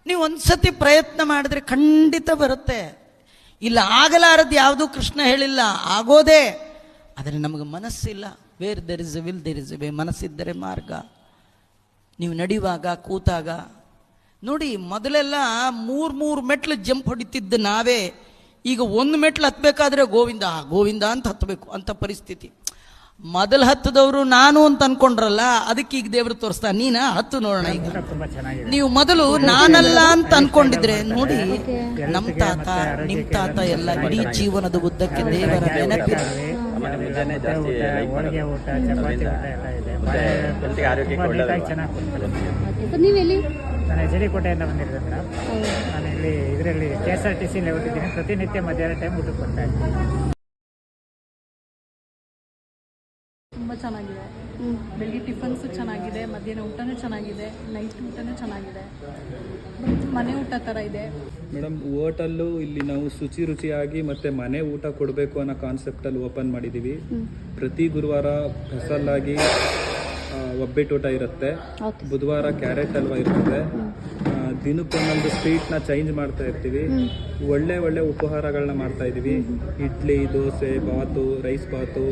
ನೀವು ಒಂದ್ಸತಿ ಪ್ರಯತ್ನ ಮಾಡಿದ್ರೆ ಖಂಡಿತ ಬರುತ್ತೆ. ಇಲ್ಲ ಆಗಲಾರದು ಯಾವುದು ಕೃಷ್ಣ ಹೇಳಿಲ್ಲ, ಆಗೋದೇ. ಆದರೆ ನಮಗೆ ಮನಸ್ಸಿಲ್ಲ. Where there is a will there is a way. ಮನಸ್ಸಿದ್ದರೆ ಮಾರ್ಗ. ನೀವು ನಡೆಯುವಾಗ, ಕೂತಾಗ ನೋಡಿ, ಮೊದಲೆಲ್ಲ ಮೂರು ಮೆಟ್ಲು ಜಂಪ್ ಹೊಡಿತಿದ್ದ ನಾವೇ ಈಗ ಒಂದು ಮೆಟ್ಲು ಹತ್ತಬೇಕಾದ್ರೆ ಗೋವಿಂದ ಗೋವಿಂದ ಅಂತ ಹತ್ತಬೇಕು ಅಂತ ಪರಿಸ್ಥಿತಿ. ಮೊದಲು ಹತ್ತದವರು ನಾನು ಅಂತ ಅನ್ಕೊಂಡ್ರಲ್ಲ, ಅದಕ್ಕೆ ಈಗ ದೇವರು ತೋರಿಸ್ತಾ, ನೀನ ಹತ್ತು ನೋಡೋಣ. ಈಗ ನೀವು ಮೊದಲು ನಾನಲ್ಲ ಅಂತ ಅನ್ಕೊಂಡಿದ್ರೆ ನೋಡಿ, ನಮ್ಮ ತಾತ ನಿಮ್ಮ ತಾತ ಎಲ್ಲ ಇಡೀ ಜೀವನದ ಉದ್ದಕ್ಕೆ ದೇವರ ನೆನಪಿನ ನಾನು ಜರಿಕೋಟೆಯಿಂದ ಬಂದಿರೋದು ಮೇಡಮ್. ನಾನು ಇಲ್ಲಿ ಇದರಲ್ಲಿ KSRTC ಓದಿದ್ದೀನಿ. ಪ್ರತಿನಿತ್ಯ ಮಧ್ಯಾಹ್ನ ಟೈಮ್ ಊಟಕ್ಕೆ ಬರ್ತಾ ಇದ್ದೀನಿ. ತುಂಬ ಚೆನ್ನಾಗಿದೆ. ಬೆಳಿಗ್ಗೆ ಟಿಫನ್ಸು ಚೆನ್ನಾಗಿದೆ, ಮಧ್ಯಾಹ್ನ ಊಟನೂ ಚೆನ್ನಾಗಿದೆ, ನೈಟ್ ಊಟನೂ ಚೆನ್ನಾಗಿದೆ. ಮನೆ ಊಟ ಥರ ಇದೆ ಮೇಡಮ್. ಹೋಟಲ್ಲು ಇಲ್ಲಿ ನಾವು ರುಚಿಯಾಗಿ ಮತ್ತು ಮನೆ ಊಟ ಕೊಡಬೇಕು ಅನ್ನೋ ಕಾನ್ಸೆಪ್ಟಲ್ಲಿ ಓಪನ್ ಮಾಡಿದ್ದೀವಿ. ಪ್ರತಿ ಗುರುವಾರ ಸ್ಪೆಷಲ್ಲಾಗಿ ಒಬ್ಬಟ್ಟು ಊಟ ಇರುತ್ತೆ, ಬುಧವಾರ ಕ್ಯಾರೆಟ್ ಹಲ್ವಾ ಇರ್ತದೆ, ದಿನಕ್ಕೊಂದೊಂದು ಸ್ವೀಟ್ನ ಚೇಂಜ್ ಮಾಡ್ತಾ ಇರ್ತೀವಿ. ಒಳ್ಳೆ ಉಪಹಾರಗಳನ್ನ ಮಾಡ್ತಾ ಇದ್ದೀವಿ. ಇಡ್ಲಿ, ದೋಸೆ, ಬಾತು, ರೈಸ್ ಬಾತು.